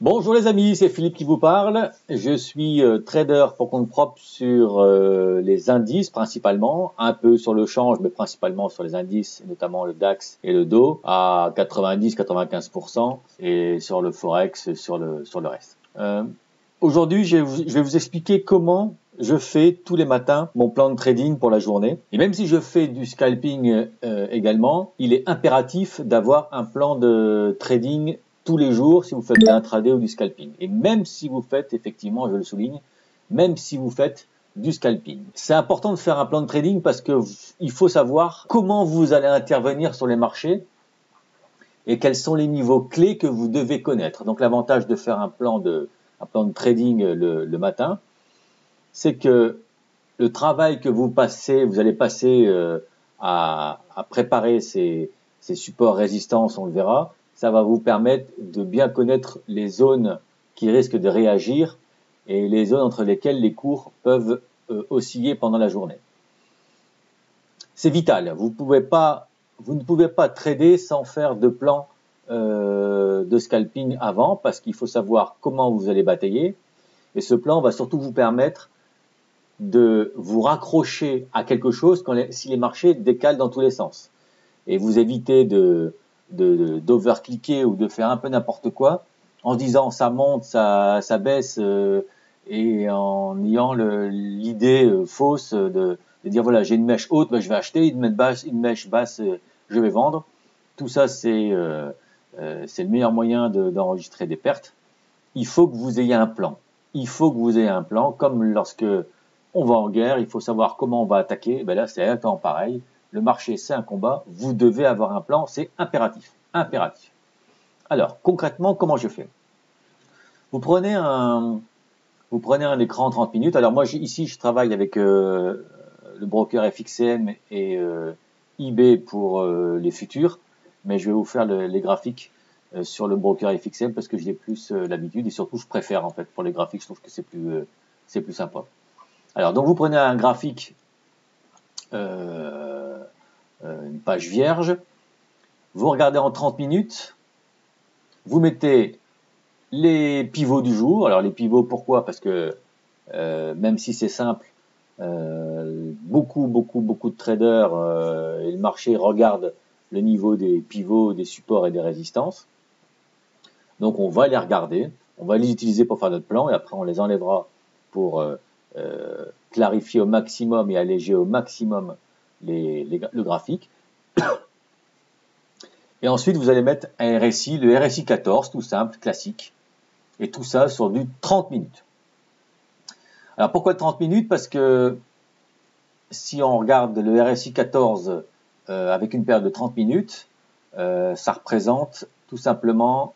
Bonjour les amis, c'est Philippe qui vous parle. Je suis trader pour compte propre sur les indices principalement, un peu sur le change, mais principalement sur les indices, notamment le DAX et le DAX à 90-95% et sur le Forex, sur le reste. Aujourd'hui, je vais vous expliquer comment je fais tous les matins mon plan de trading pour la journée. Et même si je fais du scalping également, il est impératif d'avoir un plan de trading tous les jours si vous faites de l'intraday ou du scalping. Et même si vous faites, effectivement, je le souligne, même si vous faites du scalping. C'est important de faire un plan de trading parce que il faut savoir comment vous allez intervenir sur les marchés et quels sont les niveaux clés que vous devez connaître. Donc l'avantage de faire un plan de trading le matin, c'est que le travail que vous allez passer à préparer ces supports résistance, on le verra, ça va vous permettre de bien connaître les zones qui risquent de réagir et les zones entre lesquelles les cours peuvent osciller pendant la journée. C'est vital. Vous ne pouvez pas trader sans faire de plan de scalping avant, parce qu'il faut savoir comment vous allez batailler. Et ce plan va surtout vous permettre de vous raccrocher à quelque chose si les marchés décalent dans tous les sens. Et vous évitez d'overclicker ou de faire un peu n'importe quoi en se disant ça monte, ça baisse et en ayant l'idée fausse de dire voilà, j'ai une mèche haute, je vais acheter, une mèche basse, je vais vendre. Tout ça, c'est le meilleur moyen d'enregistrer des pertes. Il faut que vous ayez un plan. Il faut que vous ayez un plan, comme lorsque on va en guerre, il faut savoir comment on va attaquer. Ben là, c'est exactement pareil. Le marché, c'est un combat. Vous devez avoir un plan, c'est impératif. Impératif. Alors, concrètement, comment je fais? Vous prenez un écran 30 minutes. Alors moi, ici, je travaille avec le broker FXCM et eBay pour les futurs, mais je vais vous faire les graphiques sur le broker FXM parce que j'ai plus l'habitude et surtout je préfère en fait pour les graphiques, je trouve que c'est plus sympa. Alors donc vous prenez un graphique, une page vierge, vous regardez en 30 minutes, vous mettez les pivots du jour. Alors les pivots, pourquoi? Parce que même si c'est simple, beaucoup de traders et le marché regardent le niveau des pivots, des supports et des résistances. Donc on va les regarder, on va les utiliser pour faire notre plan et après on les enlèvera pour clarifier au maximum et alléger au maximum le graphique. Et ensuite vous allez mettre un RSI, le RSI 14, tout simple, classique. Et tout ça sur du 30 minutes. Alors pourquoi 30 minutes? Parce que si on regarde le RSI 14 avec une période de 30 minutes, ça représente tout simplement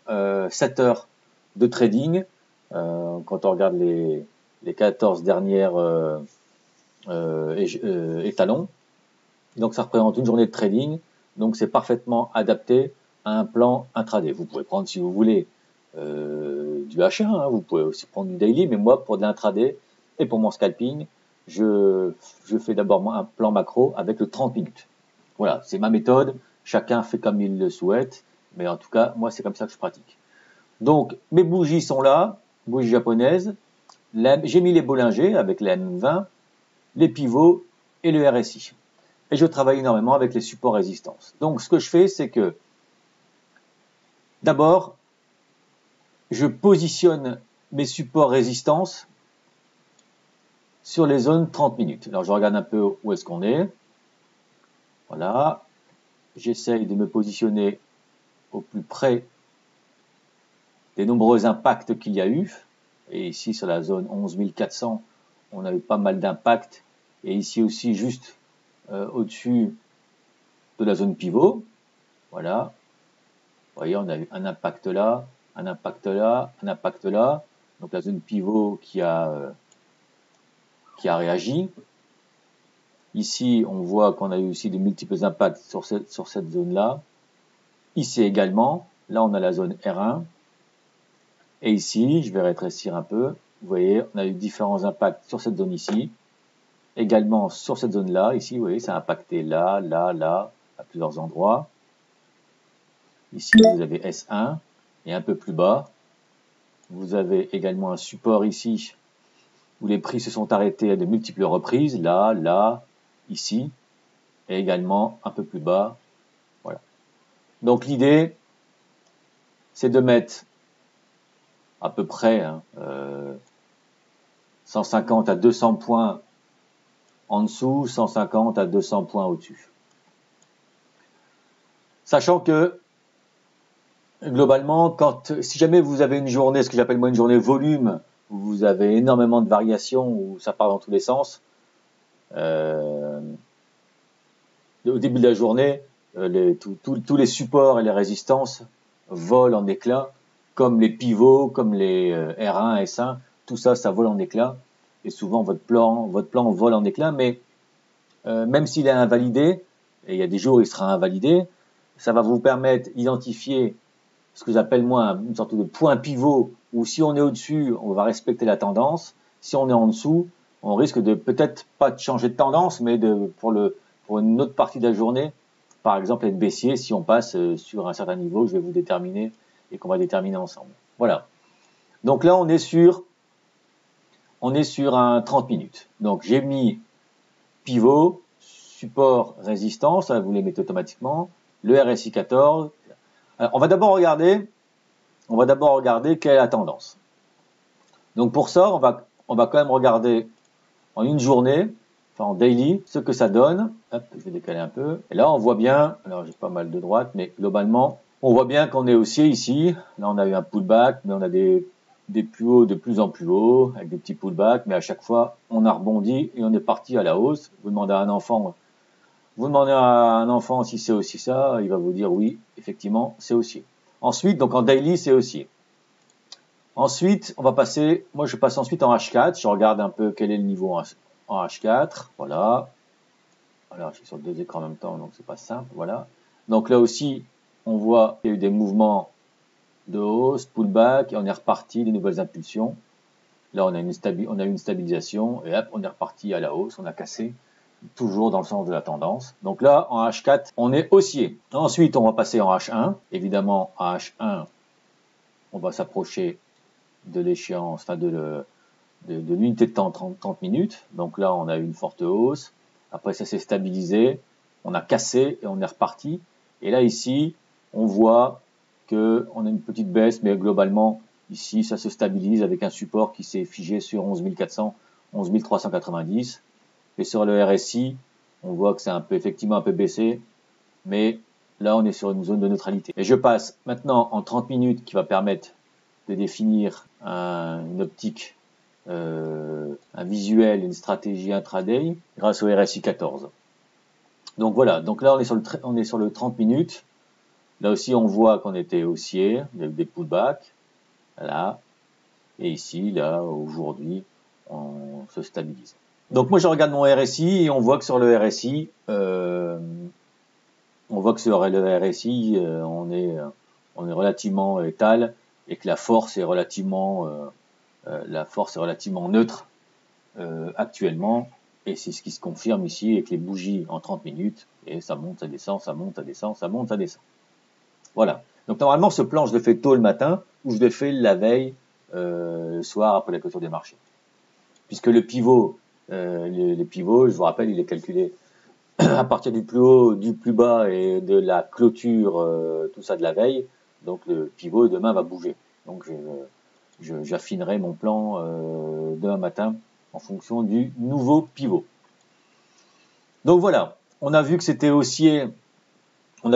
7 heures de trading. Quand on regarde les 14 dernières étalons. Donc ça représente une journée de trading. Donc c'est parfaitement adapté à un plan intraday. Vous pouvez prendre, si vous voulez, du H1, hein, vous pouvez aussi prendre du daily, mais moi pour de l'intraday et pour mon scalping, je fais d'abord un plan macro avec le 30 minutes. Voilà, c'est ma méthode, chacun fait comme il le souhaite, mais en tout cas, moi c'est comme ça que je pratique. Donc mes bougies sont là, bougies japonaises, j'ai mis les Bollinger avec la M20, les pivots et le RSI. Et je travaille énormément avec les supports résistances. Donc ce que je fais, c'est que d'abord, je positionne mes supports résistances sur les zones 30 minutes. Alors je regarde un peu où est-ce qu'on est. Voilà. J'essaye de me positionner au plus près des nombreux impacts qu'il y a eu. Et ici sur la zone 11 400, on a eu pas mal d'impacts. Et ici aussi juste au-dessus de la zone pivot. Voilà. Vous voyez, on a eu un impact là, un impact là, un impact là. Donc la zone pivot qui a réagi. Ici, on voit qu'on a eu aussi de multiples impacts sur cette zone-là. Ici également, là on a la zone R1. Et ici, je vais rétrécir un peu. Vous voyez, on a eu différents impacts sur cette zone ici. Également sur cette zone-là. Ici, vous voyez, ça a impacté là, là, là, à plusieurs endroits. Ici, vous avez S1. Et un peu plus bas, Vous avez également un support ici où les prix se sont arrêtés à de multiples reprises, là, là, ici, et également un peu plus bas. Voilà. Donc l'idée, c'est de mettre à peu près 150 à 200 points en dessous, 150 à 200 points au-dessus. Sachant que globalement, si jamais vous avez une journée, ce que j'appelle moi une journée volume, où vous avez énormément de variations, où ça part dans tous les sens, au début de la journée, tous les supports et les résistances volent en éclats, comme les pivots, comme les R1, S1, tout ça, ça vole en éclats. Et souvent, votre plan vole en éclats, mais même s'il est invalidé, et il y a des jours où il sera invalidé, ça va vous permettre d'identifier ce que j'appelle moi une sorte de point pivot, où si on est au-dessus, on va respecter la tendance. Si on est en dessous, on risque de peut-être pas de changer de tendance, mais pour une autre partie de la journée, par exemple être baissier, si on passe sur un certain niveau, je vais vous déterminer et qu'on va déterminer ensemble. Voilà. Donc là, on est sur un 30 minutes. Donc j'ai mis pivot, support, résistance, vous les mettez automatiquement, le RSI 14. Alors, on va d'abord regarder quelle est la tendance. Donc pour ça, on va quand même regarder en une journée, enfin en daily, ce que ça donne. Hop, je vais décaler un peu. Et là, on voit bien, alors j'ai pas mal de droite, mais globalement, on voit bien qu'on est haussier ici. Là, on a eu un pullback, mais on a des plus hauts de plus en plus hauts, avec des petits pullbacks, mais à chaque fois, on a rebondi et on est parti à la hausse. Vous demandez à un enfant si c'est aussi ça, il va vous dire oui, effectivement, c'est haussier. Ensuite, donc en daily, c'est haussier. Ensuite, moi je passe ensuite en H4, je regarde un peu quel est le niveau en H4, voilà. Alors je suis sur deux écrans en même temps, donc c'est pas simple, voilà. Donc là aussi, on voit qu'il y a eu des mouvements de hausse, pullback, et on est reparti, des nouvelles impulsions. Là, on a eu une stabilisation, et hop, on est reparti à la hausse, on a cassé, toujours dans le sens de la tendance. Donc là, en H4, on est haussier. Ensuite, on va passer en H1. Évidemment, en H1, on va s'approcher de l'échéance, enfin de l'unité de temps 30 minutes. Donc là, on a eu une forte hausse. Après, ça s'est stabilisé. On a cassé et on est reparti. Et là, ici, on voit qu'on a une petite baisse, mais globalement, ici, ça se stabilise avec un support qui s'est figé sur 11 400, 11 390. Et sur le RSI, on voit que c'est effectivement un peu baissé, mais là, on est sur une zone de neutralité. Et je passe maintenant en 30 minutes qui va permettre de définir une optique, un visuel, une stratégie intraday grâce au RSI 14. Donc voilà, donc là on est sur le 30 minutes. Là aussi on voit qu'on était haussier, il y a eu des pullbacks, là, et ici, là, aujourd'hui, on se stabilise. Donc moi je regarde mon RSI et on voit que sur le RSI, on est relativement étal et que la force est relativement neutre actuellement, et c'est ce qui se confirme ici avec les bougies en 30 minutes, et ça monte, ça descend, ça monte, ça descend, ça monte, ça descend. Voilà. Donc normalement ce plan je le fais tôt le matin, ou je le fais la veille, le soir après la clôture des marchés. Puisque le pivot, les pivots, je vous rappelle, il est calculé à partir du plus haut, du plus bas et de la clôture, tout ça de la veille. Donc le pivot demain va bouger. Donc j'affinerai mon plan demain matin en fonction du nouveau pivot. Donc voilà, on a vu que c'était haussier en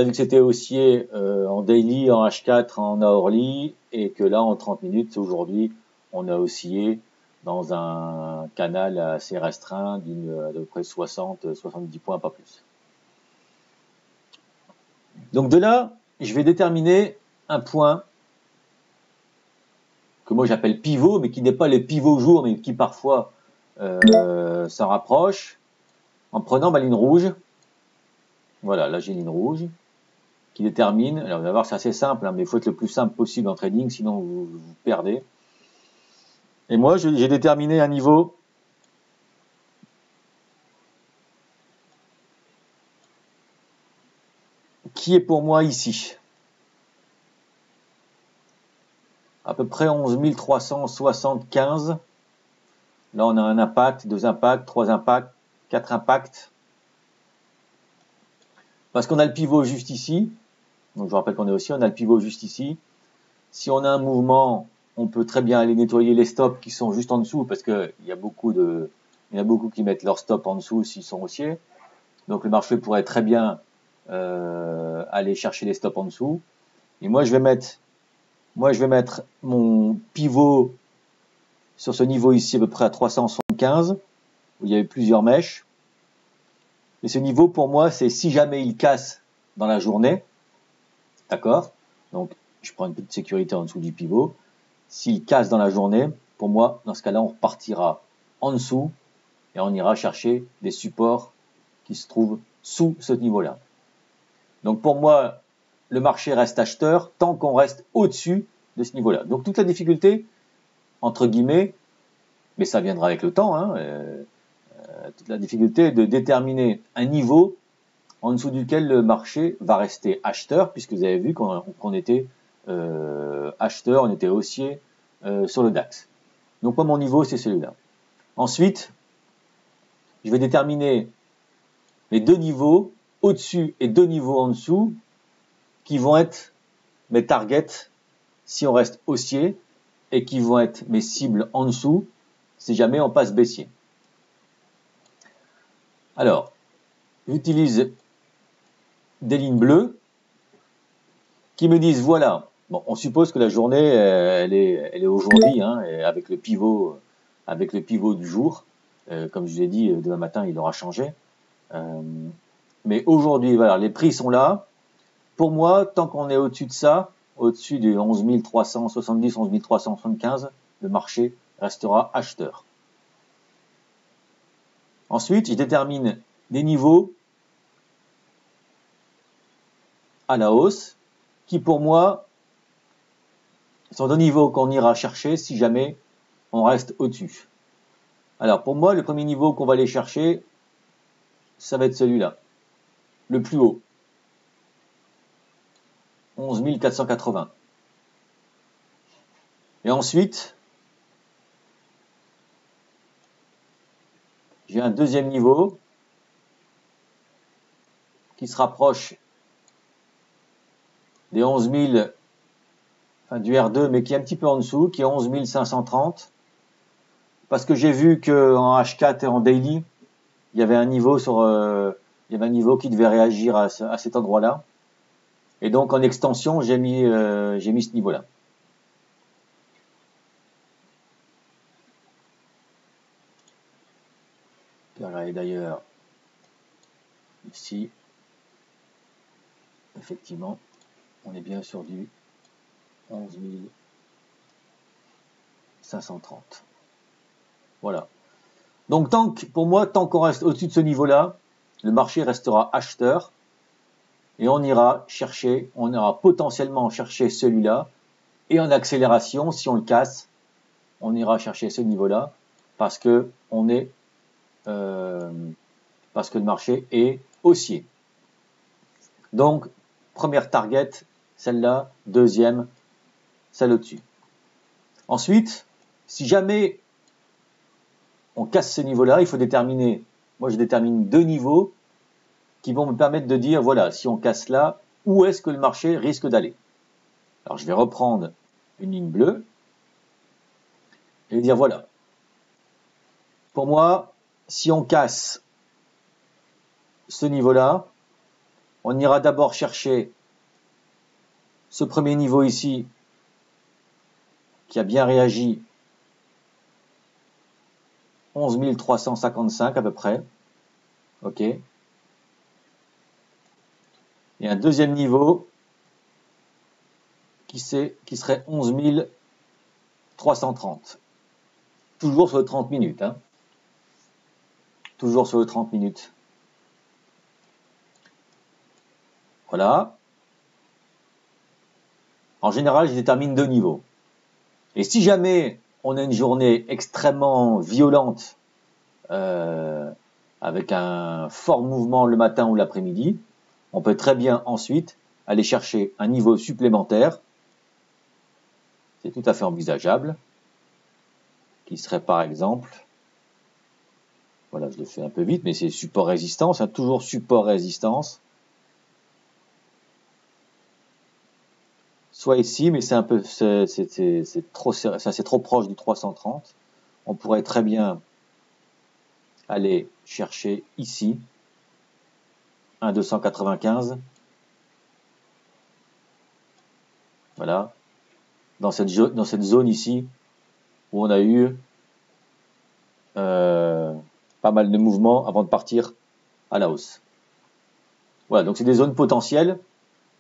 daily, en H4, en hourly, et que là en 30 minutes aujourd'hui, on a oscillé dans un canal assez restreint à peu près 60-70 points, pas plus. Donc de là, je vais déterminer un point que moi j'appelle pivot, mais qui n'est pas le pivot jour, mais qui parfois s'en rapproche, en prenant ma ligne rouge. Voilà, là j'ai une ligne rouge qui détermine, alors vous allez voir c'est assez simple, hein, mais il faut être le plus simple possible en trading, sinon vous perdez. Et moi j'ai déterminé un niveau qui est pour moi ici. à peu près 11 375. Là, on a un impact, 2 impacts, 3 impacts, 4 impacts. Parce qu'on a le pivot juste ici. Donc, je vous rappelle qu'on est aussi, on a le pivot juste ici. Si on a un mouvement, on peut très bien aller nettoyer les stops qui sont juste en dessous, parce qu'il y a beaucoup qui mettent leur stop en dessous s'ils sont haussiers. Donc, le marché pourrait très bien aller chercher les stops en dessous. Et moi, je vais mettre mon pivot sur ce niveau ici, à peu près à 375, où il y avait plusieurs mèches. Et ce niveau, pour moi, c'est si jamais il casse dans la journée, d'accord? Donc, je prends une petite sécurité en dessous du pivot. S'il casse dans la journée, pour moi, dans ce cas-là, on repartira en dessous et on ira chercher des supports qui se trouvent sous ce niveau-là. Donc, pour moi, le marché reste acheteur tant qu'on reste au-dessus de ce niveau-là. Donc, toute la difficulté, entre guillemets, mais ça viendra avec le temps, toute la difficulté est de déterminer un niveau en dessous duquel le marché va rester acheteur, puisque vous avez vu qu'on était acheteur, on était haussier sur le DAX. Donc moi, mon niveau, c'est celui-là. Ensuite, je vais déterminer les 2 niveaux au-dessus et 2 niveaux en dessous qui vont être mes targets si on reste haussier et qui vont être mes cibles en dessous si jamais on passe baissier. Alors, j'utilise des lignes bleues qui me disent voilà, bon, on suppose que la journée elle est aujourd'hui, avec le pivot du jour. Comme je vous ai dit, demain matin il aura changé. Mais aujourd'hui, voilà, les prix sont là. Pour moi, tant qu'on est au-dessus de ça, au-dessus des 11 370, 11 375, le marché restera acheteur. Ensuite, je détermine des niveaux à la hausse qui, pour moi, sont des niveaux qu'on ira chercher si jamais on reste au-dessus. Alors, pour moi, le premier niveau qu'on va aller chercher, ça va être celui-là, le plus haut, 11 480. Et ensuite, j'ai un deuxième niveau qui se rapproche des 11 000, enfin du R2, mais qui est un petit peu en dessous, qui est 11 530. Parce que j'ai vu qu'en H4 et en daily, il y avait un niveau qui devait réagir à cet endroit-là. Et donc en extension, j'ai mis ce niveau-là. Et d'ailleurs, ici, effectivement, on est bien sur du 11 530. Voilà. Donc pour moi, tant qu'on reste au-dessus de ce niveau-là, le marché restera acheteur et on ira potentiellement chercher celui-là. Et en accélération, si on le casse, on ira chercher ce niveau-là parce que le marché est haussier. Donc, première target, celle-là. Deuxième, celle au-dessus. Ensuite, si jamais on casse ce niveau-là, il faut déterminer, moi je détermine 2 niveaux qui vont me permettre de dire, voilà, si on casse là, où est-ce que le marché risque d'aller? Alors je vais reprendre une ligne bleue et dire, voilà, pour moi, si on casse ce niveau-là, on ira d'abord chercher ce premier niveau ici qui a bien réagi, 11 355 à peu près. OK. Et un deuxième niveau qui serait 11 330. Toujours sur le 30 minutes. Toujours sur le 30 minutes. Voilà. En général, je détermine 2 niveaux. Et si jamais on a une journée extrêmement violente, avec un fort mouvement le matin ou l'après-midi, on peut très bien ensuite aller chercher un niveau supplémentaire c'est tout à fait envisageable, qui serait par exemple, voilà, je le fais un peu vite, mais c'est support résistance, hein, toujours support résistance. Soit ici, mais c'est un peu, c'est trop, ça c'est trop proche du 330. On pourrait très bien aller chercher ici un 295. Voilà, dans cette zone ici où on a eu pas mal de mouvements avant de partir à la hausse. Voilà, donc c'est des zones potentielles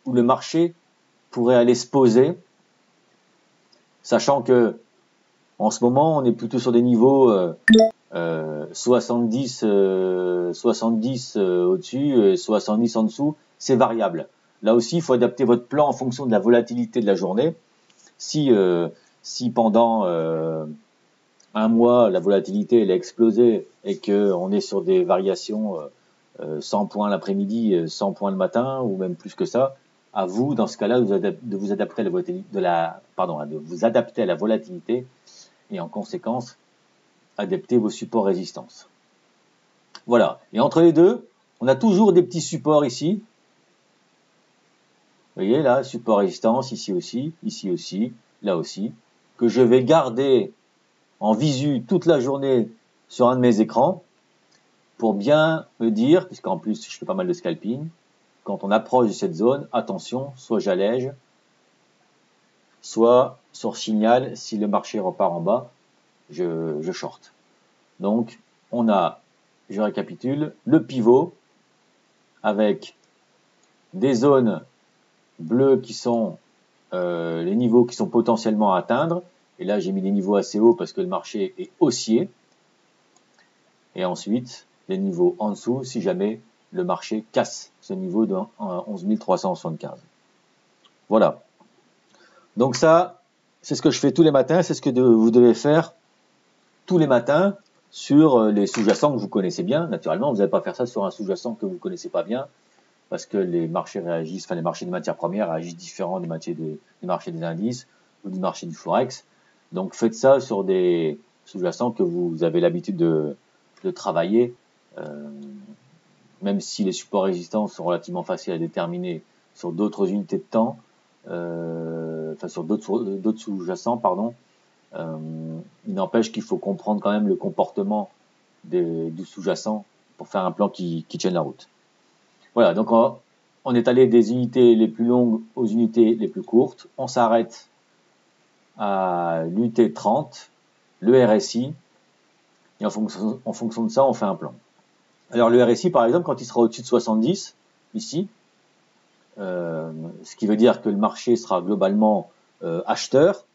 où le marché pourrait aller se poser, sachant que en ce moment on est plutôt sur des niveaux 70 au-dessus et 70 en dessous, c'est variable. Là aussi, il faut adapter votre plan en fonction de la volatilité de la journée. Si pendant un mois la volatilité elle a explosé et que on est sur des variations 100 points l'après-midi, 100 points le matin ou même plus que ça, à vous dans ce cas-là de vous adapter à la volatilité, de vous adapter à la volatilité et en conséquence adapter vos supports résistance. Voilà. Et entre les deux, on a toujours des petits supports ici. Vous voyez là, support résistance, ici aussi, là aussi, que je vais garder en visu toute la journée sur un de mes écrans pour bien me dire, puisqu'en plus je fais pas mal de scalping, quand on approche de cette zone, attention, soit j'allège, soit sur signal, si le marché repart en bas, je short. Donc on a, je récapitule, le pivot avec des zones bleues qui sont les niveaux qui sont potentiellement à atteindre. Et là, j'ai mis des niveaux assez hauts parce que le marché est haussier. Et ensuite, les niveaux en dessous, si jamais le marché casse ce niveau de 11 375. Voilà. Donc ça, c'est ce que je fais tous les matins. C'est ce que vous devez faire tous les matins sur les sous-jacents que vous connaissez bien. Naturellement, vous n'allez pas faire ça sur un sous-jacent que vous ne connaissez pas bien, parce que les marchés réagissent, enfin les marchés des matières premières réagissent différents des marchés des indices ou du marché du forex. Donc faites ça sur des sous-jacents que vous avez l'habitude de travailler, même si les supports résistants sont relativement faciles à déterminer sur d'autres unités de temps, enfin sur d'autres sous-jacents, pardon. Il n'empêche qu'il faut comprendre quand même le comportement du sous-jacent pour faire un plan qui tienne la route. Voilà, donc on est allé des unités les plus longues aux unités les plus courtes. On s'arrête à l'unité 30, le RSI, et en fonction de ça, on fait un plan. Alors le RSI, par exemple, quand il sera au-dessus de 70, ici, ce qui veut dire que le marché sera globalement acheteur,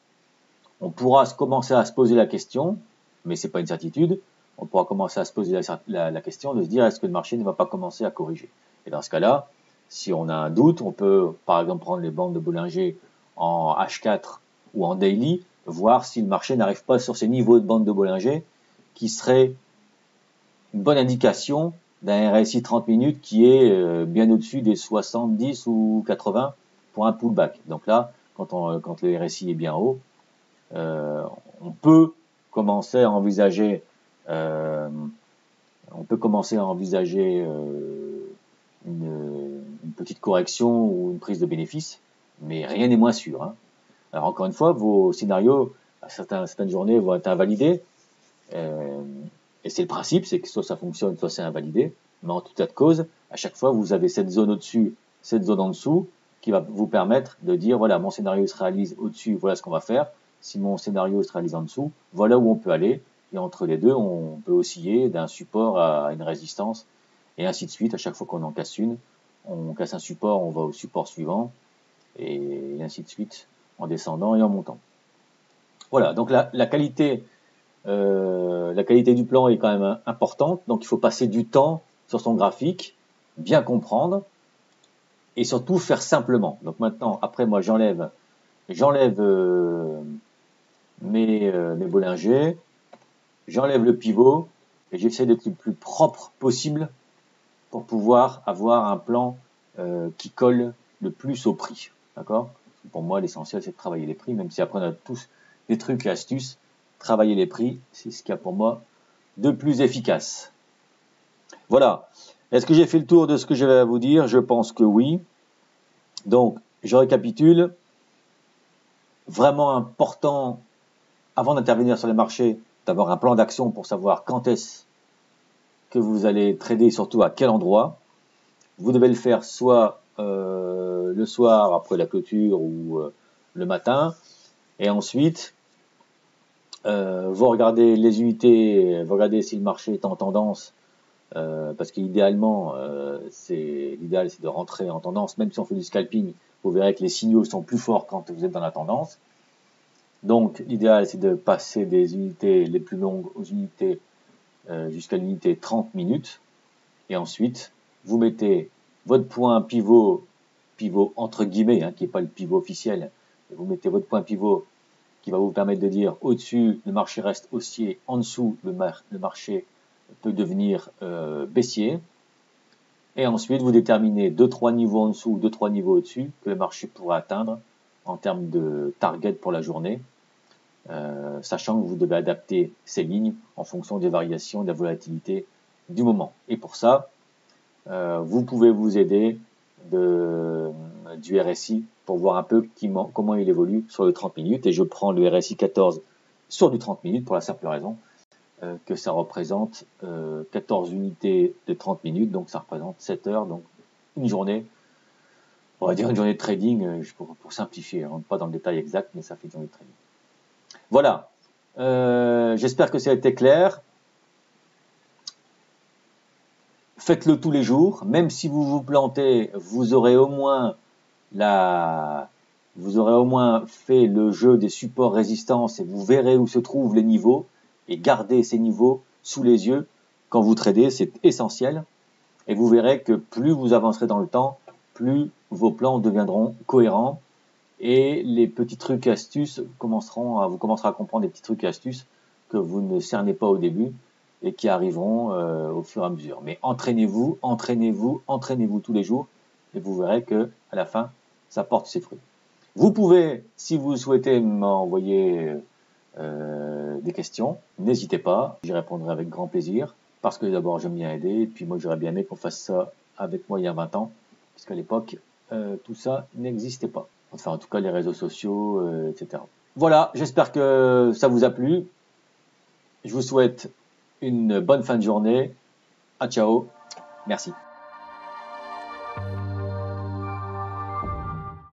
on pourra commencer à se poser la question, mais c'est pas une certitude, on pourra commencer à se poser la question de se dire est-ce que le marché ne va pas commencer à corriger. Et dans ce cas-là, si on a un doute, on peut par exemple prendre les bandes de Bollinger en H4 ou en daily, voir si le marché n'arrive pas sur ces niveaux de bandes de Bollinger, qui serait une bonne indication d'un RSI 30 minutes qui est bien au-dessus des 70 ou 80 pour un pullback. Donc là, quand le RSI est bien haut, on peut commencer à envisager une petite correction ou une prise de bénéfice, mais rien n'est moins sûr, hein. Alors encore une fois, vos scénarios à certaines journées vont être invalidés, et c'est le principe, c'est que soit ça fonctionne, soit c'est invalidé, mais en tout cas de cause, à chaque fois vous avez cette zone au-dessus, cette zone en dessous, qui va vous permettre de dire voilà, mon scénario se réalise au-dessus, voilà ce qu'on va faire. Si mon scénario se réalise en dessous, voilà où on peut aller. Et entre les deux, on peut osciller d'un support à une résistance, et ainsi de suite. À chaque fois qu'on en casse une, on casse un support, on va au support suivant, et ainsi de suite, en descendant et en montant. Voilà, donc la qualité du plan est quand même importante, donc il faut passer du temps sur son graphique, bien comprendre, et surtout faire simplement. Donc maintenant, après moi j'enlève mes Bollinger, j'enlève le pivot et j'essaie d'être le plus propre possible pour pouvoir avoir un plan qui colle le plus au prix. D'accord ? Pour moi, l'essentiel, c'est de travailler les prix, même si après on a tous des trucs et astuces. Travailler les prix, c'est ce qu'il y a pour moi de plus efficace. Voilà. Est-ce que j'ai fait le tour de ce que j'avais à vous dire? Je pense que oui. Donc, je récapitule. Vraiment important, avant d'intervenir sur les marchés, d'avoir un plan d'action pour savoir quand est-ce que vous allez trader, surtout à quel endroit. Vous devez le faire soit le soir après la clôture ou le matin. Et ensuite, vous regardez les unités, vous regardez si le marché est en tendance, parce qu'idéalement, l'idéal c'est de rentrer en tendance. Même si on fait du scalping, vous verrez que les signaux sont plus forts quand vous êtes dans la tendance. Donc l'idéal c'est de passer des unités les plus longues aux unités jusqu'à l'unité 30 minutes. Et ensuite, vous mettez votre point pivot entre guillemets, hein, qui n'est pas le pivot officiel. Vous mettez votre point pivot qui va vous permettre de dire au-dessus, le marché reste haussier, en dessous, le marché peut devenir baissier. Et ensuite, vous déterminez 2-3 niveaux en dessous, 2-3 niveaux au-dessus que le marché pourra atteindre en termes de target pour la journée, sachant que vous devez adapter ces lignes en fonction des variations de la volatilité du moment. Et pour ça, vous pouvez vous aider du RSI pour voir un peu comment il évolue sur le 30 minutes. Et je prends le RSI 14 sur du 30 minutes pour la simple raison que ça représente 14 unités de 30 minutes, donc ça représente 7 heures, donc une journée, on va dire une journée de trading, pour simplifier, je ne rentre pas dans le détail exact, mais ça fait une journée de trading. Voilà, j'espère que ça a été clair. Faites-le tous les jours, même si vous vous plantez, vous aurez au moins fait le jeu des supports résistance et vous verrez où se trouvent les niveaux et gardez ces niveaux sous les yeux quand vous tradez, c'est essentiel. Et vous verrez que plus vous avancerez dans le temps, plus vos plans deviendront cohérents et les petits trucs et astuces vous commencerez à comprendre des petits trucs et astuces que vous ne cernez pas au début et qui arriveront au fur et à mesure. Mais entraînez-vous tous les jours et vous verrez que à la fin, ça porte ses fruits. Vous pouvez, si vous souhaitez m'envoyer des questions, n'hésitez pas, j'y répondrai avec grand plaisir, parce que d'abord j'aime bien aider, et puis moi j'aurais bien aimé qu'on fasse ça avec moi il y a 20 ans, puisqu'à l'époque, tout ça n'existait pas. Enfin en tout cas les réseaux sociaux, etc. Voilà, j'espère que ça vous a plu. Je vous souhaite une bonne fin de journée. À ciao, merci.